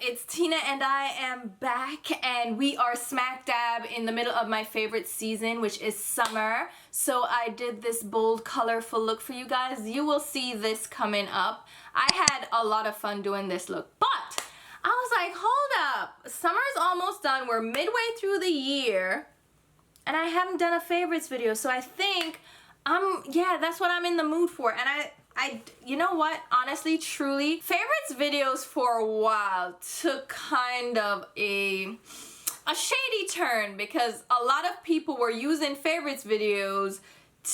it's Tina and I am back, and we are smack dab in the middle of my favorite season, which is summer. So I did this bold, colorful look for you guys. You will see this coming up. I had a lot of fun doing this look, but I was like, hold up, summer's almost done. We're midway through the year, and I haven't done a favorites video, so I think yeah, that's what I'm in the mood for. And you know what, honestly, truly, favorites videos for a while took kind of a shady turn, because a lot of people were using favorites videos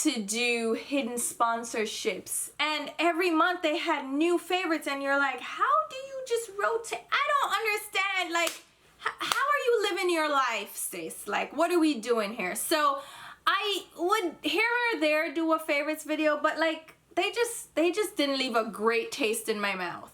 to do hidden sponsorships, and every month they had new favorites, and you're like, how do you just rotate? I don't understand, like, how are you living your life, sis? Like, what are we doing here? So I would here or there do a favorites video, but like, they just didn't leave a great taste in my mouth.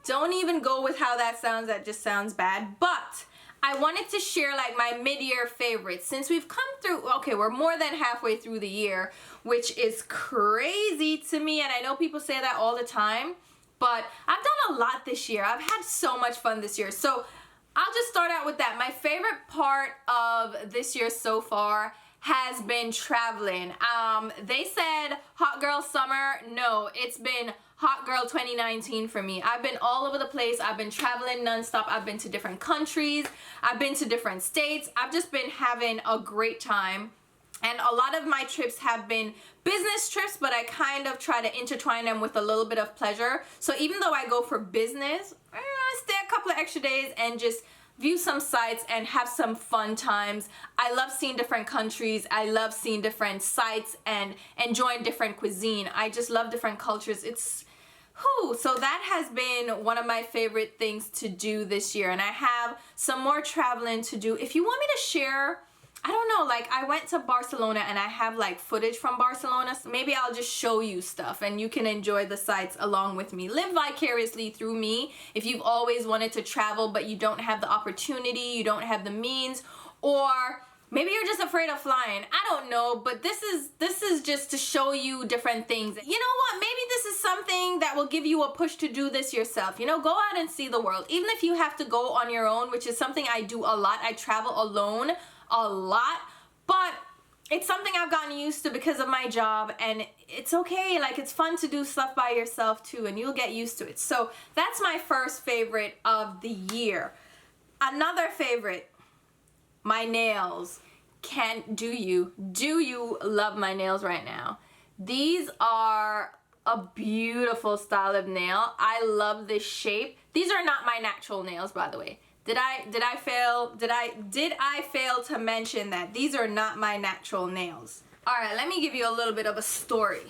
Don't even go with how that sounds. That just sounds bad. But I wanted to share like my mid-year favorites, since we've come through, okay, we're more than halfway through the year, which is crazy to me, and I know people say that all the time, but I've done a lot this year. I've had so much fun this year. So I'll just start out with that. My favorite part of this year so far has been traveling. They said hot girl summer. No, it's been hot girl 2019 for me. I've been all over the place. I've been traveling nonstop. I've been to different countries. I've been to different states. I've just been having a great time. And a lot of my trips have been business trips, but I kind of try to intertwine them with a little bit of pleasure. So even though I go for business, I stay a couple of extra days and just view some sites and have some fun times. I love seeing different countries. I love seeing different sites and enjoying different cuisine. I just love different cultures. So that has been one of my favorite things to do this year, and I have some more traveling to do. If you want me to share, I don't know, like I went to Barcelona and I have like footage from Barcelona, so maybe I'll just show you stuff and you can enjoy the sights along with me. Live vicariously through me if you've always wanted to travel but you don't have the opportunity, you don't have the means, or maybe you're just afraid of flying. I don't know, but this is just to show you different things. You know what? Maybe this is something that will give you a push to do this yourself. You know, go out and see the world. Even if you have to go on your own, which is something I do a lot. I travel alone a lot, but it's something I've gotten used to because of my job, and it's okay. Like, it's fun to do stuff by yourself too, and you'll get used to it. So that's my first favorite of the year. Another favorite, my nails. Do you love my nails right now? These are a beautiful style of nail. I love this shape. These are not my natural nails, by the way. Did I fail to mention that these are not my natural nails? All right, let me give you a little bit of a story.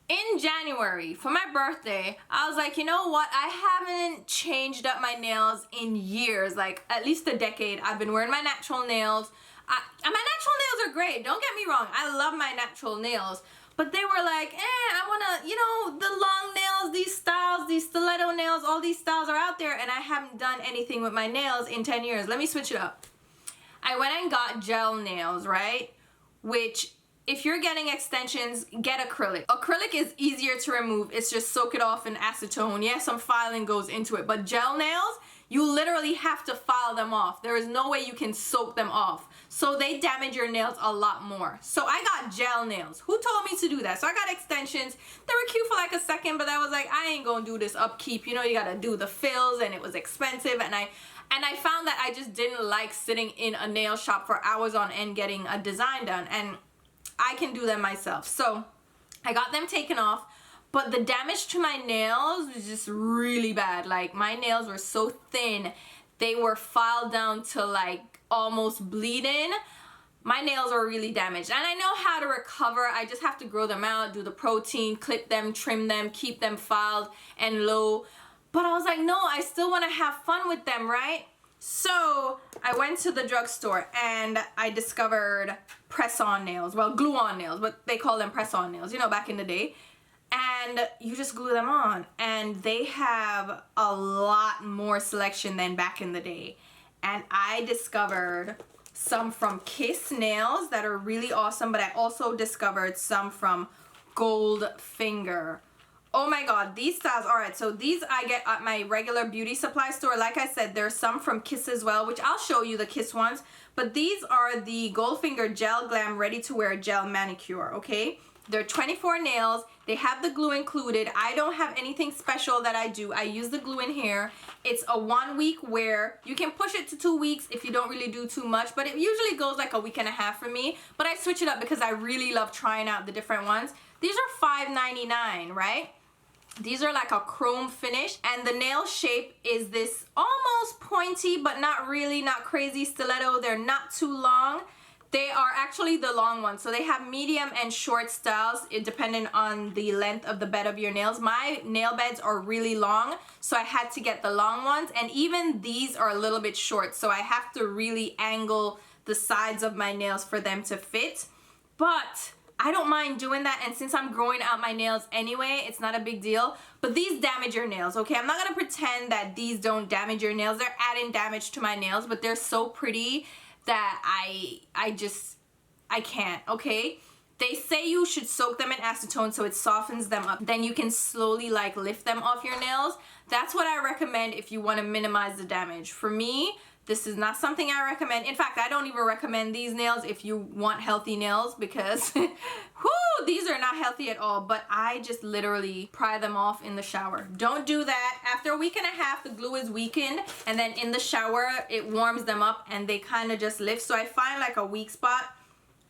In January, for my birthday, I was like, you know what? I haven't changed up my nails in years, like at least a decade. I've been wearing my natural nails. My natural nails are great, don't get me wrong. I love my natural nails. But they were like, I wanna, you know, the long nails, these styles, these stiletto nails, all these styles are out there, and I haven't done anything with my nails in 10 years. Let me switch it up. I went and got gel nails, right? Which, if you're getting extensions, get acrylic. Acrylic is easier to remove. It's just soak it off in acetone. Yeah, some filing goes into it. But gel nails, you literally have to file them off. There is no way you can soak them off. So they damage your nails a lot more. So I got gel nails. Who told me to do that? So I got extensions. They were cute for like a second, but I was like, I ain't gonna do this upkeep. You know, you gotta do the fills, and it was expensive. And I found that I just didn't like sitting in a nail shop for hours on end getting a design done. And I can do them myself. So I got them taken off. But the damage to my nails was just really bad. Like, my nails were so thin, they were filed down to like almost bleeding. My nails are really damaged, and I know how to recover. I just have to grow them out, do the protein, clip them, trim them, keep them filed and low. But I was like, no, I still want to have fun with them, right? So I went to the drugstore and I discovered press-on nails. Well, glue-on nails, but they call them press-on nails, you know, back in the day. And you just glue them on, and they have a lot more selection than back in the day. And I discovered some from Kiss Nails that are really awesome, but I also discovered some from Goldfinger. Oh my god, these styles, alright, so these I get at my regular beauty supply store. Like I said, there's some from Kiss as well, which I'll show you the Kiss ones. But these are the Goldfinger Gel Glam Ready to Wear Gel Manicure, okay? They're 24 nails. They have the glue included. I don't have anything special that I do. I use the glue in here. It's a 1 week wear. You can push it to 2 weeks if you don't really do too much, but it usually goes like a week and a half for me. But I switch it up because I really love trying out the different ones. These are $5.99, right? These are like a chrome finish, and the nail shape is this almost pointy, but not really, not crazy stiletto. They're not too long. They are actually the long ones. So they have medium and short styles, depending on the length of the bed of your nails. My nail beds are really long, so I had to get the long ones. And even these are a little bit short, so I have to really angle the sides of my nails for them to fit. But I don't mind doing that, and since I'm growing out my nails anyway, it's not a big deal. But these damage your nails, okay? I'm not gonna pretend that these don't damage your nails. They're adding damage to my nails, but they're so pretty that I can't, okay? They say you should soak them in acetone so it softens them up. Then you can slowly like lift them off your nails. That's what I recommend if you want to minimize the damage. For me, this is not something I recommend. In fact, I don't even recommend these nails if you want healthy nails, because whoo, these are not healthy at all. But I just literally pry them off in the shower. Don't do that. After a week and a half, the glue is weakened, and then in the shower, it warms them up and they kind of just lift. So I find like a weak spot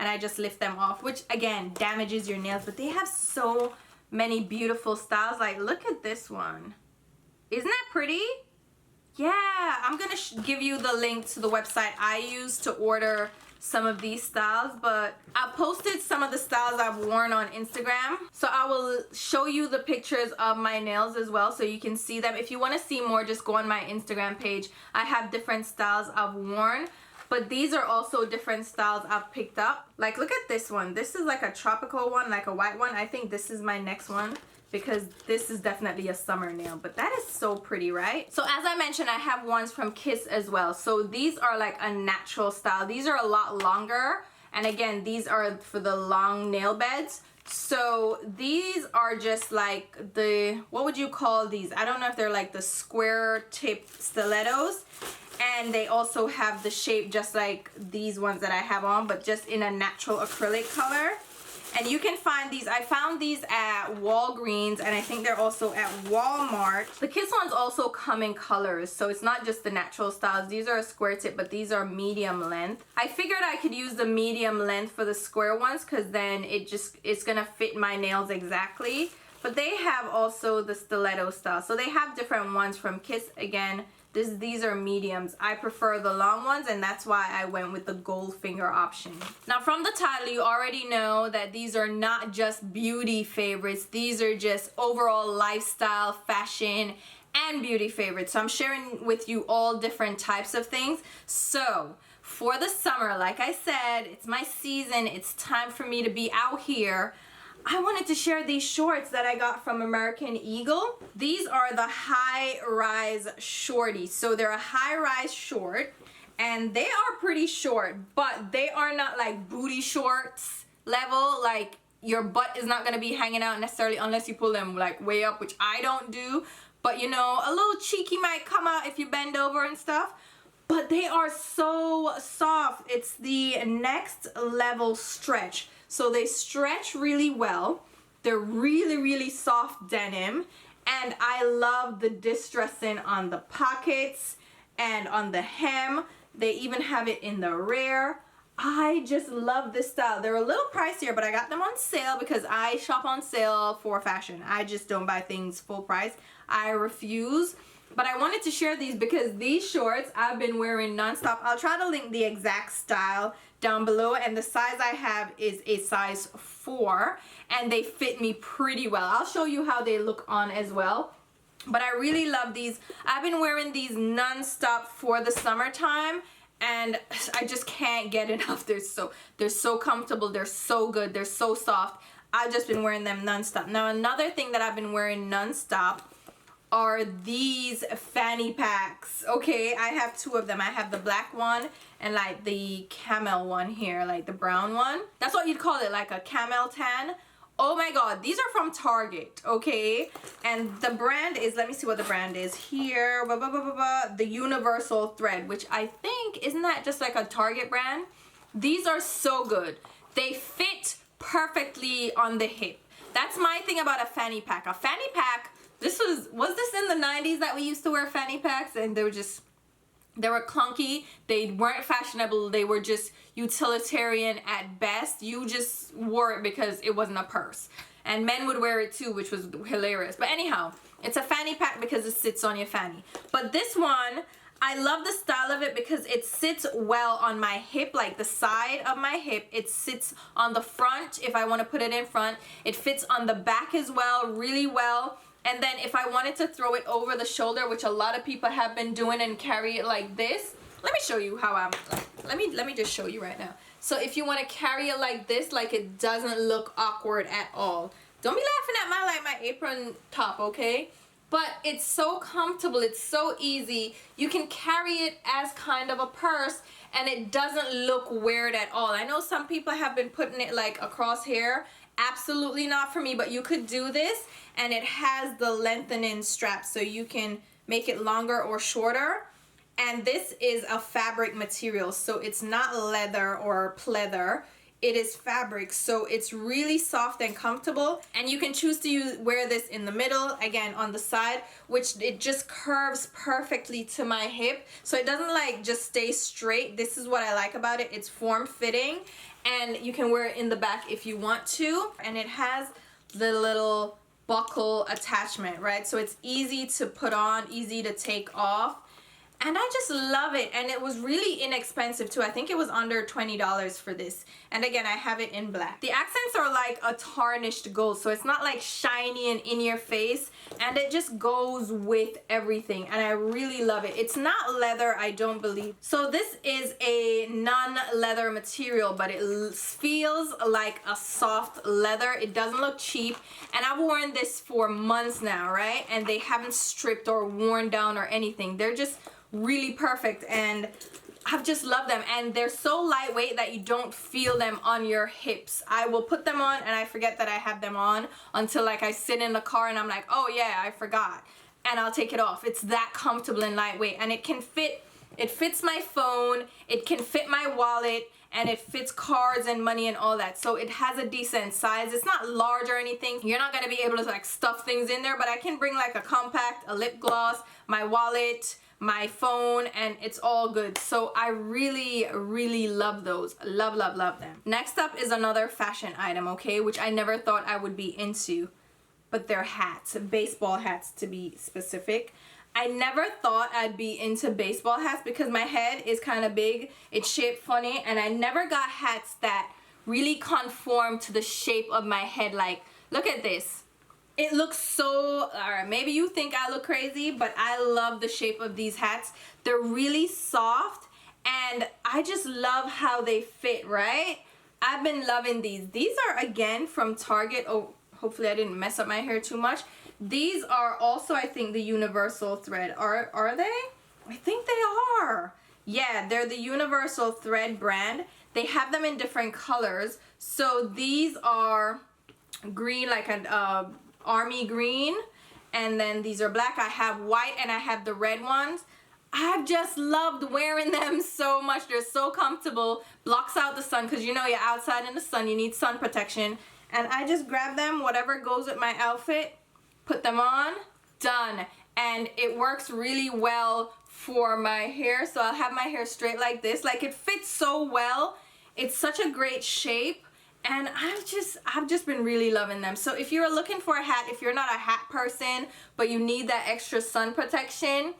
and I just lift them off, which again, damages your nails. But they have so many beautiful styles. Like, look at this one. Isn't that pretty? Yeah, I'm gonna give you the link to the website I use to order some of these styles, but I posted some of the styles I've worn on Instagram, so I will show you the pictures of my nails as well so you can see them. If you want to see more, just go on my Instagram page. I have different styles I've worn, but these are also different styles I've picked up. Like, look at this one. This is like a tropical one, like a white one. I think this is my next one, because this is definitely a summer nail. But that is so pretty, right? So as I mentioned, I have ones from Kiss as well. So these are like a natural style. These are a lot longer, and again, these are for the long nail beds. So these are just like the, what would you call these? I don't know if they're like the square tip stilettos, and they also have the shape just like these ones that I have on, but just in a natural acrylic color. And you can find these, I found these at Walgreens, and I think they're also at Walmart. The Kiss ones also come in colors, so it's not just the natural styles. These are a square tip, but these are medium length. I figured I could use the medium length for the square ones, because then it's gonna fit my nails exactly. But they have also the stiletto style. So they have different ones from Kiss. Again, these are mediums. I prefer the long ones, and that's why I went with the Goldfinger option. Now, from the title, you already know that these are not just beauty favorites. These are just overall lifestyle, fashion, and beauty favorites. So I'm sharing with you all different types of things. So for the summer, like I said, it's my season. It's time for me to be out here. I wanted to share these shorts that I got from American Eagle. These are the high-rise shorties. So they're a high-rise short, and they are pretty short, but they are not like booty shorts level. Like, your butt is not gonna be hanging out necessarily unless you pull them like way up, which I don't do. But you know, a little cheeky might come out if you bend over and stuff. But they are so soft. It's the next level stretch. So they stretch really well. They're really, really soft denim. And I love the distressing on the pockets and on the hem. They even have it in the rear. I just love this style. They're a little pricier, but I got them on sale because I shop on sale for fashion. I just don't buy things full price. I refuse. But I wanted to share these because these shorts I've been wearing nonstop. I'll try to link the exact style down below, and the size I have is a size 4, and they fit me pretty well. I'll show you how they look on as well. But I really love these. I've been wearing these nonstop for the summertime, and I just can't get enough. They're so comfortable, they're so good, they're so soft. I've just been wearing them nonstop. Now, another thing that I've been wearing nonstop are these fanny packs. Okay, I have 2 of them. I have the black one and like the camel one here, like the brown one. That's what you'd call it, like a camel tan. Oh my god, these are from Target, okay? And the brand is, let me see what the brand is here. The Universal Thread, which I think, isn't that just like a Target brand? These are so good. They fit perfectly on the hip. That's my thing about a fanny pack. A fanny pack, was this in the 90s that we used to wear fanny packs? And they were clunky, they weren't fashionable, they were just utilitarian at best. You just wore it because it wasn't a purse. And men would wear it too, which was hilarious. But anyhow, it's a fanny pack because it sits on your fanny. But this one, I love the style of it because it sits well on my hip, like the side of my hip. It sits on the front if I want to put it in front. It fits on the back as well, really well. And then if I wanted to throw it over the shoulder, which a lot of people have been doing, and carry it like this. Let me show you how I'm, let me just show you right now. So if you want to carry it like this, like it doesn't look awkward at all. Don't be laughing at my apron top, okay? But it's so comfortable, it's so easy. You can carry it as kind of a purse and it doesn't look weird at all. I know some people have been putting it like across here. Absolutely not for me, but you could do this, and it has the lengthening strap so you can make it longer or shorter. And this is a fabric material, so it's not leather or pleather. It is fabric, so it's really soft and comfortable, and you can choose to wear this in the middle, again on the side, which it just curves perfectly to my hip, so it doesn't like just stay straight. This is what I like about it. It's form-fitting, and you can wear it in the back if you want to, and it has the little buckle attachment, right? So it's easy to put on, easy to take off. And I just love it, and it was really inexpensive too. I think it was under $20 for this. And again, I have it in black. The accents are like a tarnished gold, so it's not like shiny and in your face, and it just goes with everything, and I really love it. It's not leather, I don't believe. So this is a non-leather material, but it feels like a soft leather. It doesn't look cheap, and I've worn this for months now, right? And they haven't stripped or worn down or anything. They're just really perfect, and I've just loved them, and they're so lightweight that you don't feel them on your hips. I will put them on and I forget that I have them on until like I sit in the car and I'm like, oh yeah, I forgot, and I'll take it off. It's that comfortable and lightweight, and it can fit, it fits my phone, it can fit my wallet, and it fits cards and money and all that. So it has a decent size. It's not large or anything. You're not gonna be able to like stuff things in there, but I can bring like a compact, a lip gloss, my wallet, my phone, and it's all good. So I really love those. Love them. Next up is another fashion item, okay, which I never thought I would be into, but they're hats, baseball hats to be specific. I never thought I'd be into baseball hats because my head is kind of big, it's shaped funny, and I never got hats that really conform to the shape of my head. Like, look at this. It looks so, alright, maybe you think I look crazy, but I love the shape of these hats. They're really soft, and I just love how they fit, right? I've been loving these. These are, again, from Target. Oh, hopefully I didn't mess up my hair too much. These are also, I think, the Universal Thread. Are they? I think they are. Yeah, they're the Universal Thread brand. They have them in different colors. So these are green, like an army green, and then these are black. I have white and I have the red ones. I've just loved wearing them so much. They're so comfortable, blocks out the sun, because you know you're outside in the sun, you need sun protection. And I just grab them, whatever goes with my outfit, put them on, done. And it works really well for my hair, so I'll have my hair straight like this. Like, it fits so well. It's such a great shape. And I've just been really loving them. So if you're looking for a hat, if you're not a hat person, but you need that extra sun protection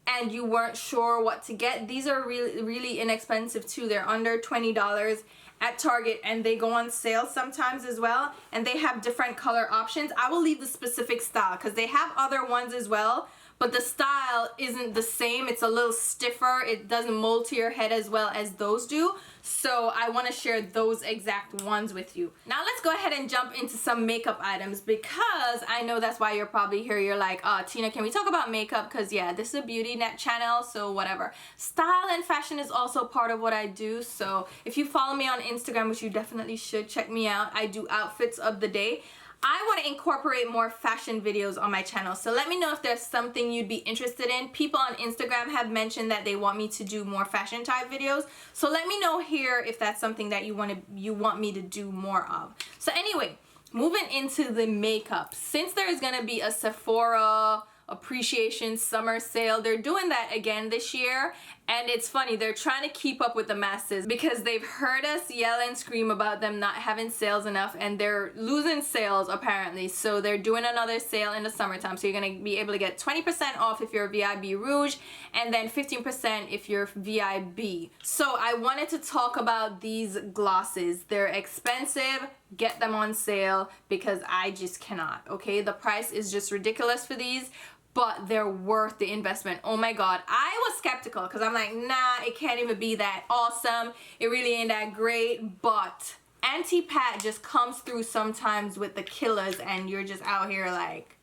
and you weren't sure what to get, these are really inexpensive too. They're under $20 at Target, and they go on sale sometimes as well, and they have different color options. I will leave the specific style because they have other ones as well, but the style isn't the same. It's a little stiffer. It doesn't mold to your head as well as those do. So I want to share those exact ones with you. Now let's go ahead and jump into some makeup items, because I know that's why you're probably here. You're like, Tina, can we talk about makeup? Because yeah, this is a beauty net channel, so whatever. Style and fashion is also part of what I do. So if you follow me on Instagram, which you definitely should, check me out. I do outfits of the day. I want to incorporate more fashion videos on my channel, so let me know if there's something you'd be interested in. People on Instagram have mentioned that they want me to do more fashion type videos, so let me know here if that's something that you want me to do more of. So anyway, moving into the makeup, since there is going to be a Sephora appreciation summer sale, they're doing that again this year, and it's funny, they're trying to keep up with the masses because they've heard us yell and scream about them not having sales enough, and they're losing sales apparently. So they're doing another sale in the summertime, so you're going to be able to get 20% off if you're VIB Rouge, and then 15% if you're VIB. So I wanted to talk about these glosses. They're expensive. Get them on sale because I just cannot, okay? The price is just ridiculous for these, but they're worth the investment. Oh my god, I was skeptical because I'm like, nah, it can't even be that awesome. It really ain't that great, but Auntie Pat just comes through sometimes with the killers, and you're just out here like,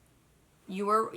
you're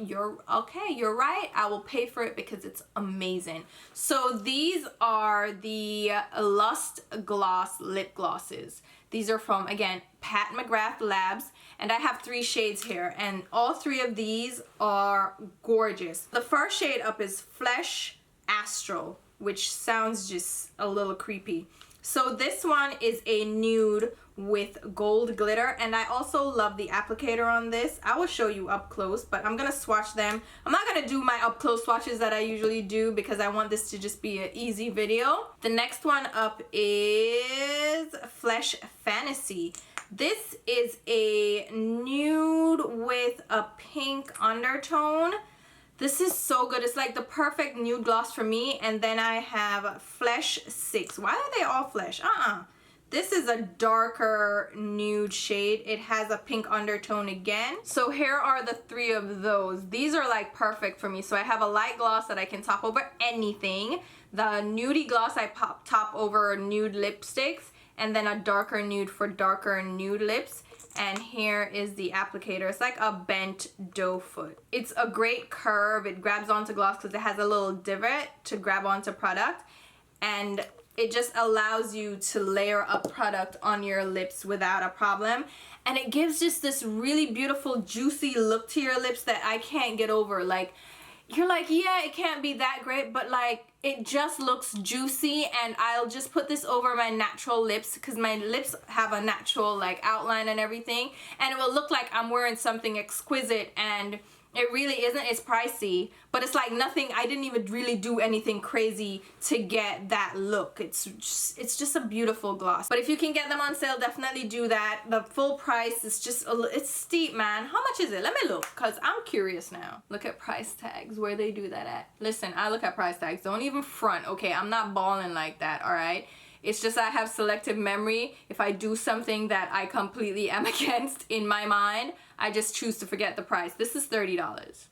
okay, you're right, I will pay for it because it's amazing. So these are the Lust Gloss lip glosses. These are from, again, Pat McGrath Labs, and I have 3 shades here, and all 3 of these are gorgeous. The first shade up is Flesh Astral, which sounds just a little creepy. So this one is a nude with gold glitter, and I also love the applicator on this. I will show you up close, but I'm gonna swatch them. I'm not gonna do my up close swatches that I usually do because I want this to just be an easy video. The next one up is Flesh Fantasy. This is a nude with a pink undertone. This is so good. It's like the perfect nude gloss for me. And then I have Flesh 6. Why are they all flesh? This is a darker nude shade. It has a pink undertone again. So here are the 3 of those. These are like perfect for me. So I have a light gloss that I can top over anything. The nudie gloss I top over nude lipsticks. And then a darker nude for darker nude lips. And here is the applicator. It's like a bent doe foot. It's a great curve. It grabs onto gloss because it has a little divot to grab onto product. And it just allows you to layer up product on your lips without a problem. And it gives just this really beautiful, juicy look to your lips that I can't get over. Like, you're like, yeah, it can't be that great, but like, it just looks juicy. And I'll just put this over my natural lips because my lips have a natural like outline and everything, and it will look like I'm wearing something exquisite, and it really isn't. It's pricey, but it's like nothing. I didn't even really do anything crazy to get that look. It's just a beautiful gloss. But if you can get them on sale, definitely do that. The full price is just it's steep, man. How much is it? Let me look, because I'm curious now. Look at price tags, where they do that at. Listen, I look at price tags. Don't even front, okay? I'm not balling like that, all right? It's just I have selective memory. If I do something that I completely am against in my mind, I just choose to forget the price. This is $30.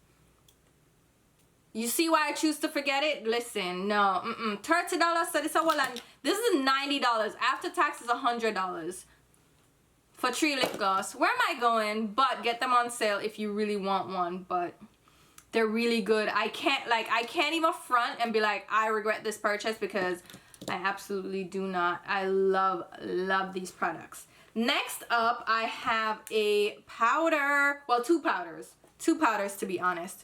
You see why I choose to forget it? Listen, no, $30. So this is $90. After tax is $100 for 3 lip gloss. Where am I going? But get them on sale if you really want one. But they're really good. I can't even front and be like, I regret this purchase, because I absolutely do not. I love these products. Next up, I have a powder, well, 2 powders. 2 powders, to be honest.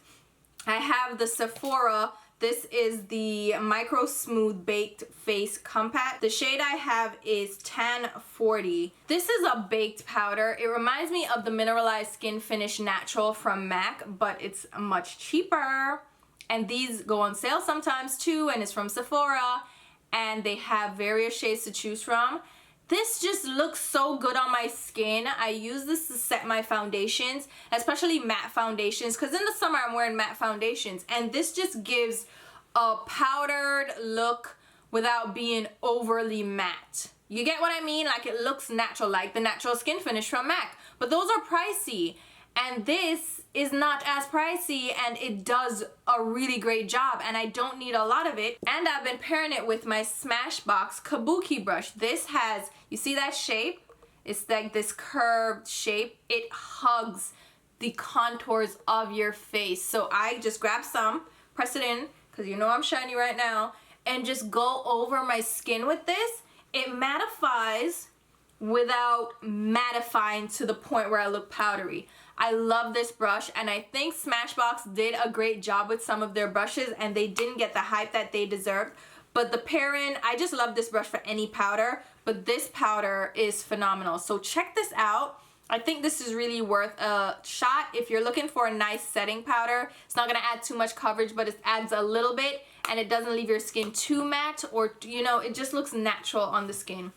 I have the Sephora. This is the Micro Smooth Baked Face Compact. The shade I have is Tan 40. This is a baked powder. It reminds me of the Mineralized Skin Finish Natural from MAC, but it's much cheaper. And these go on sale sometimes too, and it's from Sephora. And they have various shades to choose from. This just looks so good on my skin. I use this to set my foundations, especially matte foundations, because in the summer I'm wearing matte foundations, and this just gives a powdered look without being overly matte. You get what I mean? Like, it looks natural, like the natural skin finish from MAC. But those are pricey. And this is not as pricey, and it does a really great job, and I don't need a lot of it. And I've been pairing it with my Smashbox Kabuki brush. This has, you see that shape? It's like this curved shape. It hugs the contours of your face. So I just grab some, press it in, because you know I'm shiny right now, and just go over my skin with this. It mattifies without mattifying to the point where I look powdery. I love this brush, and I think Smashbox did a great job with some of their brushes, and they didn't get the hype that they deserved. But the pair-in, I just love this brush for any powder, but this powder is phenomenal. So check this out. I think this is really worth a shot if you're looking for a nice setting powder. It's not gonna add too much coverage, but it adds a little bit, and it doesn't leave your skin too matte, or you know, it just looks natural on the skin.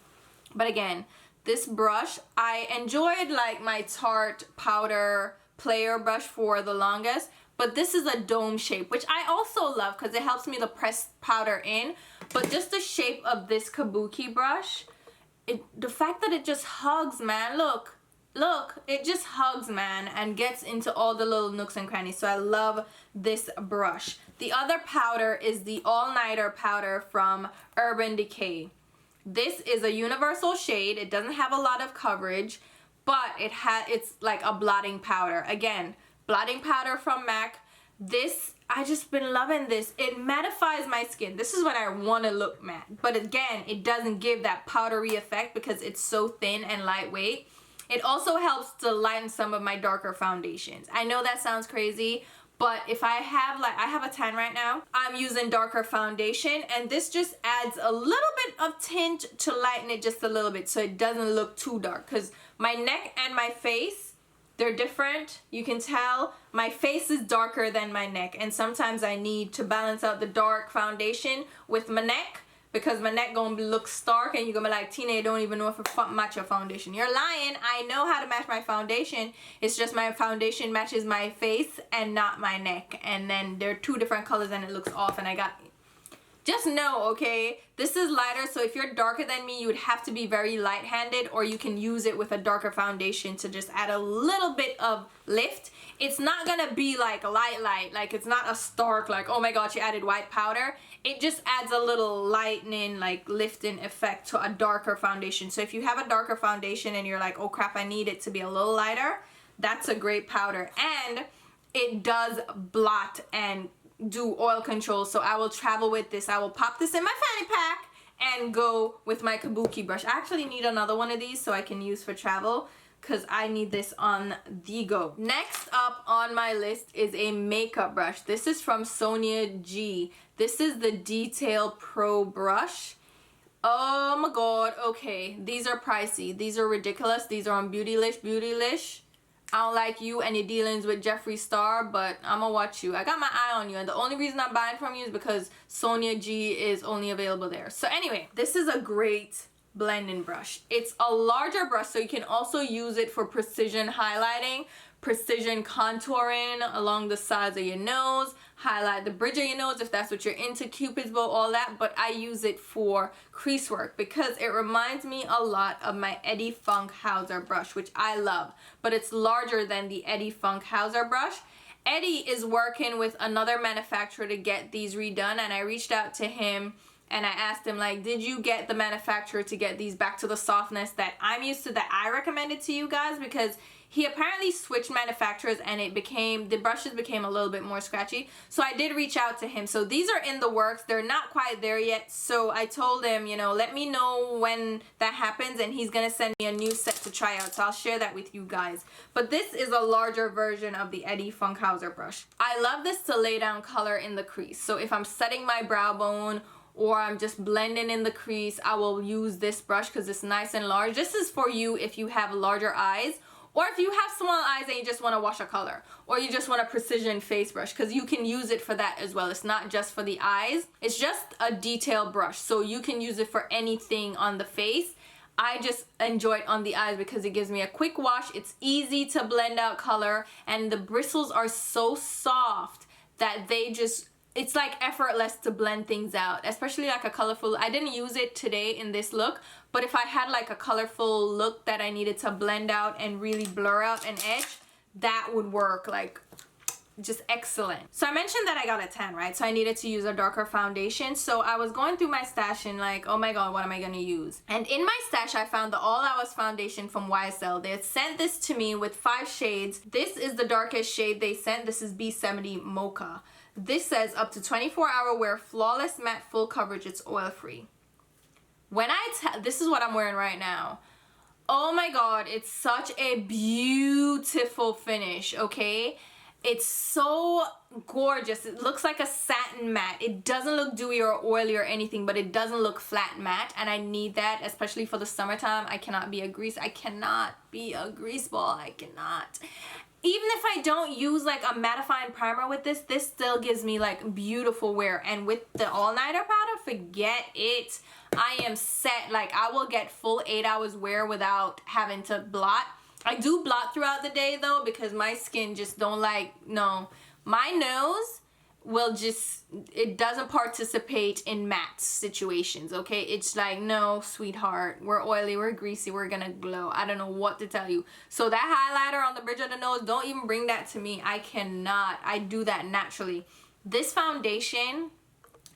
But again, this brush, I enjoyed like my Tarte powder player brush for the longest, but this is a dome shape, which I also love because it helps me to press powder in. But just the shape of this Kabuki brush, the fact that it just hugs, man, look, it just hugs, man, and gets into all the little nooks and crannies. So I love this brush. The other powder is the All Nighter powder from Urban Decay. This is a universal shade. It doesn't have a lot of coverage, but it's like a blotting powder. Again, blotting powder from MAC. This, I just been loving this. It mattifies my skin. This is when I want to look matte. But again, it doesn't give that powdery effect because it's so thin and lightweight. It also helps to lighten some of my darker foundations. I know that sounds crazy, but if I have a tan right now, I'm using darker foundation, and this just adds a little bit of tint to lighten it just a little bit so it doesn't look too dark. Because my neck and my face, they're different. You can tell my face is darker than my neck, and sometimes I need to balance out the dark foundation with my neck, because my neck gonna look stark and you're gonna be like, Tina, you don't even know if it match your foundation. You're lying. I know how to match my foundation. It's just my foundation matches my face and not my neck. And then they're two different colors and it looks off, and I got... Just know, okay, this is lighter, so if you're darker than me, you would have to be very light-handed, or you can use it with a darker foundation to just add a little bit of lift. It's not gonna be like light, like it's not a stark, like, oh my god, she added white powder. It just adds a little lightening, like lifting effect to a darker foundation. So if you have a darker foundation and you're like, oh crap, I need it to be a little lighter, that's a great powder. And it does blot and do oil control, so I will travel with this. I will pop this in my fanny pack and go with my Kabuki brush. I actually need another one of these so I can use for travel, because I need this on the go. Next up on my list is a makeup brush. This is from Sonia G. This is the Detail Pro brush. Oh my god, okay, these are pricey. These are ridiculous. These are on Beautylish. I don't like you and your dealings with Jeffree Star, but I'm gonna watch you. I got my eye on you, and the only reason I'm buying from you is because Sonia G is only available there. So anyway, this is a great blending brush. It's a larger brush, so you can also use it for precision highlighting, precision contouring along the sides of your nose, highlight the bridge of your nose if that's what you're into, Cupid's bow, all that. But I use it for crease work because it reminds me a lot of my Eddie Funkhauser brush, which I love, but it's larger than the Eddie Funkhauser brush. Eddie is working with another manufacturer to get these redone, and I reached out to him and I asked him, like, did you get the manufacturer to get these back to the softness that I'm used to, that I recommended to you guys? Because he apparently switched manufacturers and the brushes became a little bit more scratchy. So I did reach out to him. So these are in the works. They're not quite there yet. So I told him, you know, let me know when that happens, and he's gonna send me a new set to try out. So I'll share that with you guys. But this is a larger version of the Eddie Funkhauser brush. I love this to lay down color in the crease. So if I'm setting my brow bone, or I'm just blending in the crease, I will use this brush because it's nice and large. This is for you if you have larger eyes, or if you have small eyes and you just want to wash a color, or you just want a precision face brush, because you can use it for that as well. It's not just for the eyes. It's just a detail brush, so you can use it for anything on the face. I just enjoy it on the eyes because it gives me a quick wash. It's easy to blend out color, and the bristles are so soft that it's like effortless to blend things out, especially like a colorful. I didn't use it today in this look, but if I had like a colorful look that I needed to blend out and really blur out an edge, that would work like just excellent. So I mentioned that I got a tan, right? So I needed to use a darker foundation. So I was going through my stash and like, oh my god, what am I gonna use? And in my stash I found the All Hours foundation from YSL. They had sent this to me with 5 shades. This is the darkest shade they sent. This is B70 Mocha. This says up to 24-hour wear, flawless matte, full coverage, it's oil free. When this is what I'm wearing right now. Oh my god, it's such a beautiful finish, okay? It's so gorgeous. It looks like a satin matte. It doesn't look dewy or oily or anything, but it doesn't look flat matte, and I need that, especially for the summertime. I cannot be a grease ball. I cannot. Even if I don't use like a mattifying primer with this, this still gives me like beautiful wear. And with the all-nighter powder, forget it. I am set. Like, I will get full 8 hours wear without having to blot. I do blot throughout the day though, because my skin just don't like, no. My nose will just, it doesn't participate in matte situations, okay? It's like, no, sweetheart, we're oily, we're greasy, we're gonna glow. I don't know what to tell you. So that highlighter on the bridge of the nose, don't even bring that to me. I cannot. I do that naturally. This foundation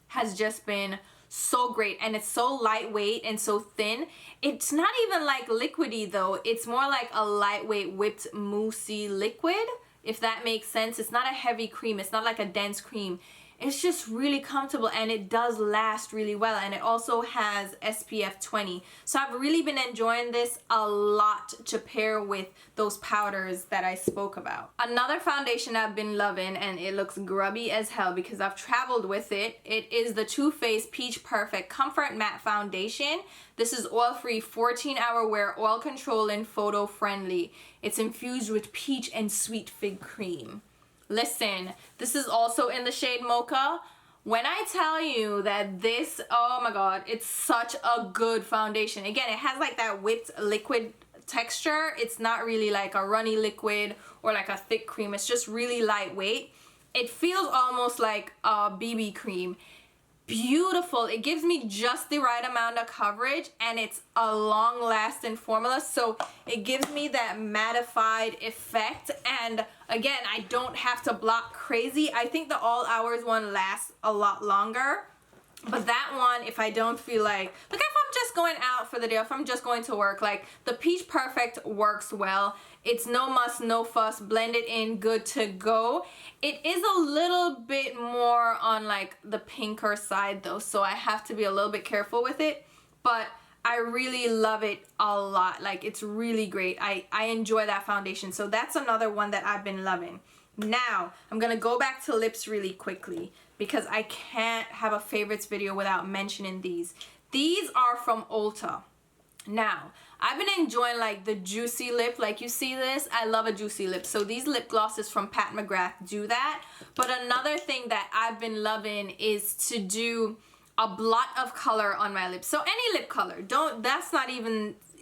has just been so great, and it's so lightweight and so thin. It's not even like liquidy though. It's more like a lightweight whipped moussey liquid, if that makes sense. It's not a heavy cream. It's not like a dense cream. It's just really comfortable, and it does last really well, and it also has SPF 20. So I've really been enjoying this a lot to pair with those powders that I spoke about. Another foundation I've been loving, and it looks grubby as hell because I've traveled with it. It is the Too Faced Peach Perfect Comfort Matte Foundation. This is oil-free, 14-hour wear, oil controlling, photo friendly. It's infused with peach and sweet fig cream. Listen, this is also in the shade Mocha. When I tell you that this, oh my god, it's such a good foundation. Again, it has like that whipped liquid texture. It's not really like a runny liquid or like a thick cream. It's just really lightweight. It feels almost like a BB cream. Beautiful. It gives me just the right amount of coverage, and it's a long-lasting formula, so it gives me that mattified effect. And again, I don't have to blot crazy. I think the All Hours one lasts a lot longer, but that one, if I don't feel like if I'm just going out for the day, if I'm just going to work, like the Peach Perfect works well. It's no muss, no fuss, blend it in, good to go. It is a little bit more on like the pinker side though, so I have to be a little bit careful with it, but I really love it a lot. Like, it's really great. I enjoy that foundation, so that's another one that I've been loving. Now, I'm gonna go back to lips really quickly because I can't have a favorites video without mentioning these. These are from Ulta. Now, I've been enjoying like the juicy lip. Like, you see this? I love a juicy lip. So these lip glosses from Pat McGrath do that. But another thing that I've been loving is to do a blot of color on my lips. So any lip color.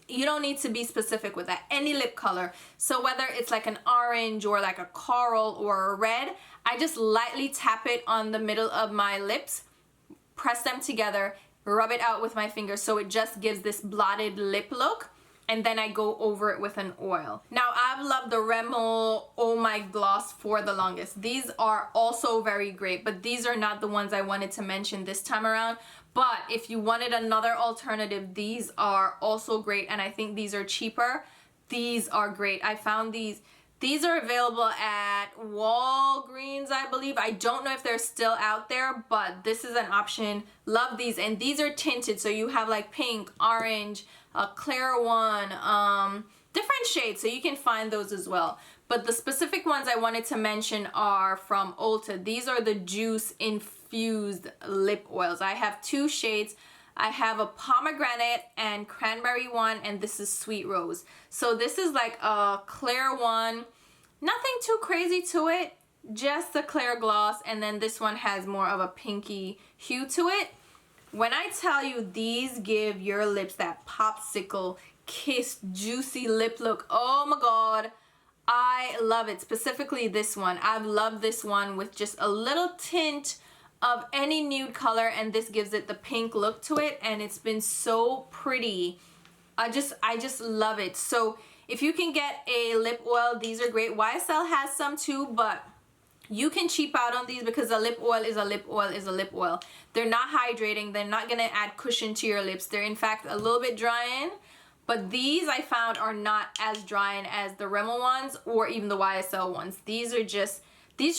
You don't need to be specific with that. Any lip color. So whether it's like an orange or like a coral or a red, I just lightly tap it on the middle of my lips, press them together, rub it out with my fingers so it just gives this blotted lip look, and then I go over it with an oil. Now, I've loved the Rimmel Oh My Gloss for the longest. These are also very great, but these are not the ones I wanted to mention this time around. But if you wanted another alternative, these are also great, and I think these are cheaper. These are great. I found these. These are available at Walgreens, I believe. I don't know if they're still out there, but this is an option. Love these. And these are tinted, so you have like pink, orange, a clear one, different shades, so you can find those as well. But the specific ones I wanted to mention are from Ulta. These are the Juice Infused Lip Oils. I have 2 shades. I have a pomegranate and cranberry one, and this is Sweet Rose. So this is like a clear one. Nothing too crazy to it, just a clear gloss, and then this one has more of a pinky hue to it. When I tell you these give your lips that popsicle kiss juicy lip look, oh my god, I love it. Specifically this one. I've loved this one with just a little tint of any nude color, and this gives it the pink look to it, and it's been so pretty. I just love it. So If you can get a lip oil, these are great. YSL has some too, but you can cheap out on these because a lip oil is a lip oil is a lip oil. They're not hydrating. They're not gonna add cushion to your lips. They're in fact a little bit drying. But these I found are not as drying as the Rimmel ones or even the YSL ones. These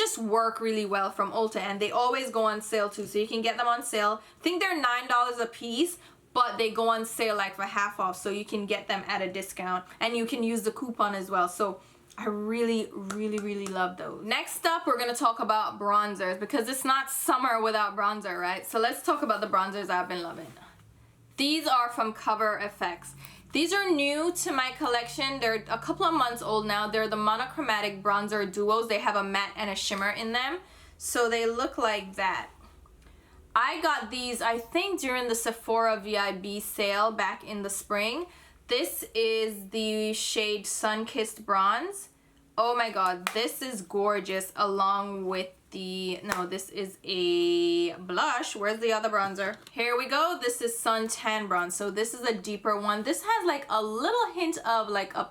just work really well from Ulta, and they always go on sale too. So you can get them on sale. I think they're $9 a piece, but they go on sale like for half off. So you can get them at a discount, and you can use the coupon as well. So I really, really, really love those. Next up, we're gonna talk about bronzers because it's not summer without bronzer, right? So let's talk about the bronzers I've been loving. These are from kvKTX. These are new to my collection. They're a couple of months old now. They're the Monochromatic bronzer duos. They have a matte and a shimmer in them. So they look like that. I got these, I think, during the Sephora VIB sale back in the spring. This is the shade Sunkissed Bronze. Oh my god, this is gorgeous along with the, no, this is a blush. Where's the other bronzer? Here we go. This is Suntan Bronze. So this is a deeper one. This has like a little hint of like a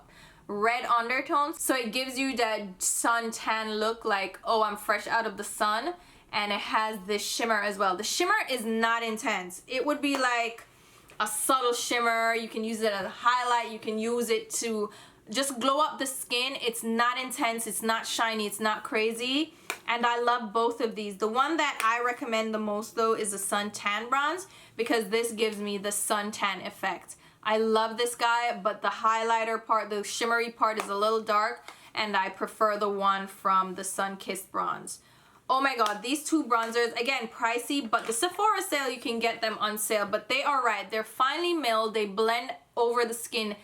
red undertone. So it gives you that suntan look like, oh, I'm fresh out of the sun. And it has this shimmer as well. The shimmer is not intense. It would be like a subtle shimmer. You can use it as a highlight. You can use it to just glow up the skin. It's not intense, it's not shiny, it's not crazy, and I love both of these. The one that I recommend the most though is the Suntan Bronze because this gives me the suntan effect. I love this guy, but the highlighter part, the shimmery part, is a little dark, and I prefer the one from the Sunkissed Bronze. Oh my god, these two bronzers, again, pricey, but the Sephora sale you can get them on sale, but they are right. They're finely milled, they blend over the skin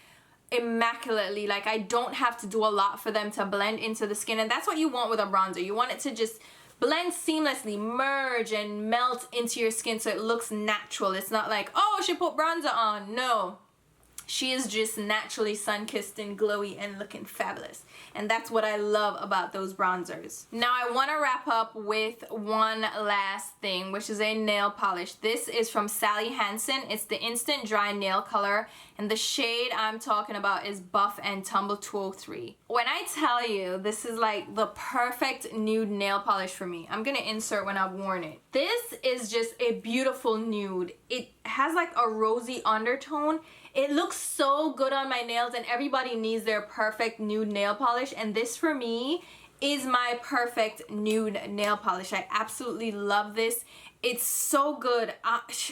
immaculately. Like, I don't have to do a lot for them to blend into the skin, and that's what you want with a bronzer. You want it to just blend seamlessly, merge and melt into your skin so it looks natural. It's not like, oh, she put bronzer on. No, she is just naturally sun-kissed and glowy and looking fabulous, and that's what I love about those bronzers. Now I want to wrap up with one last thing, which is a nail polish. This is from Sally Hansen. It's the Instant Dry Nail Color, and the shade I'm talking about is Buff and Tumble 203. When I tell you this is like the perfect nude nail polish for me, I'm gonna insert when I've worn it. This is just a beautiful nude. It has like a rosy undertone. It looks so good on my nails, and everybody needs their perfect nude nail polish, and this for me is my perfect nude nail polish. I absolutely love this. It's so good. That's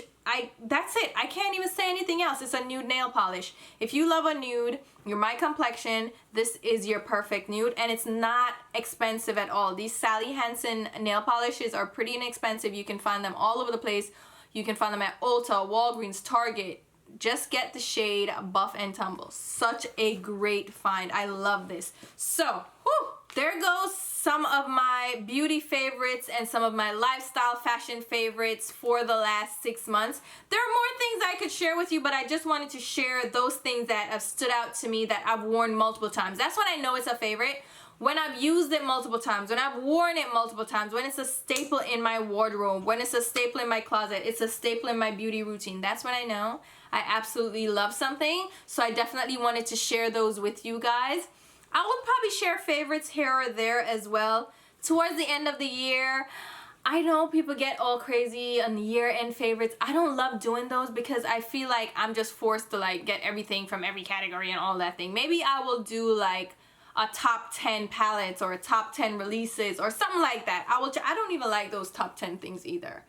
it. I can't even say anything else. It's a nude nail polish. If you love a nude, you're my complexion, this is your perfect nude, and it's not expensive at all. These Sally Hansen nail polishes are pretty inexpensive. You can find them all over the place. You can find them at Ulta, Walgreens, Target. Just get the shade Buff and Tumble. Such a great find. I love this. So, whew, there goes some of my beauty favorites and some of my lifestyle fashion favorites for the last 6 months. There are more things I could share with you, but I just wanted to share those things that have stood out to me that I've worn multiple times. That's when I know it's a favorite. When I've used it multiple times, when I've worn it multiple times, when it's a staple in my wardrobe, when it's a staple in my closet, it's a staple in my beauty routine. That's when I know I absolutely love something. So I definitely wanted to share those with you guys. I would probably share favorites here or there as well. Towards the end of the year, I know people get all crazy on the year-end favorites. I don't love doing those because I feel like I'm just forced to like get everything from every category and all that thing. Maybe I will do like a top 10 palettes or a top 10 releases or something like that. I don't even like those top 10 things either.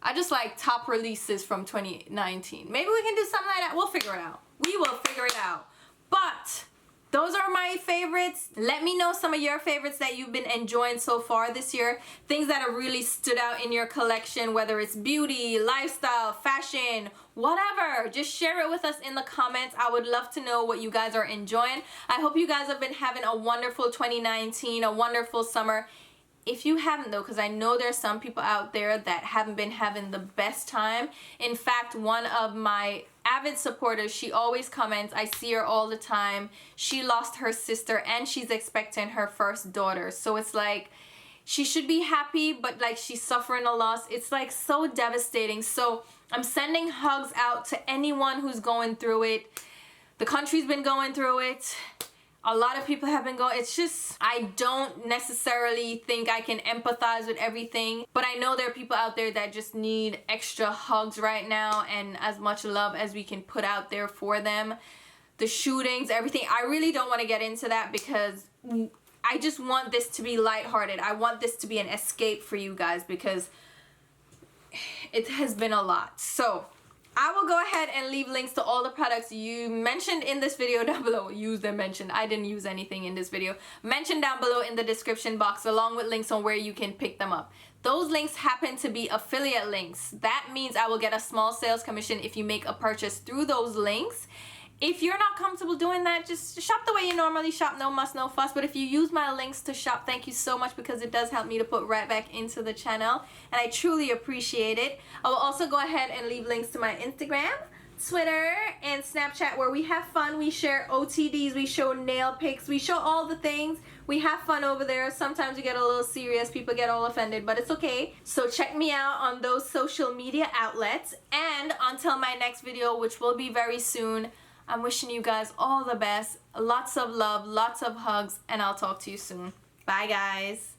I just like top releases from 2019. Maybe we can do something like that. We'll figure it out. We will figure it out. But those are my favorites. Let me know some of your favorites that you've been enjoying so far this year. Things that have really stood out in your collection, whether it's beauty, lifestyle, fashion, whatever. Just share it with us in the comments. I would love to know what you guys are enjoying. I hope you guys have been having a wonderful 2019, a wonderful summer. If you haven't though, because I know there's some people out there that haven't been having the best time. In fact, one of my avid supporters, she always comments, I see her all the time. She lost her sister and she's expecting her first daughter. So it's like, she should be happy, but like she's suffering a loss. It's like so devastating. So I'm sending hugs out to anyone who's going through it. The country's been going through it. A lot of people have been going, it's just, I don't necessarily think I can empathize with everything, but I know there are people out there that just need extra hugs right now and as much love as we can put out there for them. The shootings, everything, I really don't want to get into that because I just want this to be lighthearted. I want this to be an escape for you guys because it has been a lot. So I will go ahead and leave links to all the products you mentioned in this video down below. Use them mentioned. I didn't use anything in this video. Mentioned down below in the description box along with links on where you can pick them up. Those links happen to be affiliate links. That means I will get a small sales commission if you make a purchase through those links. If you're not comfortable doing that, just shop the way you normally shop, no muss, no fuss. But if you use my links to shop, thank you so much because it does help me to put right back into the channel. And I truly appreciate it. I will also go ahead and leave links to my Instagram, Twitter, and Snapchat where we have fun. We share OTDs, we show nail pics, we show all the things. We have fun over there. Sometimes we get a little serious, people get all offended, but it's okay. So check me out on those social media outlets. And until my next video, which will be very soon, I'm wishing you guys all the best, lots of love, lots of hugs, and I'll talk to you soon. Bye, guys.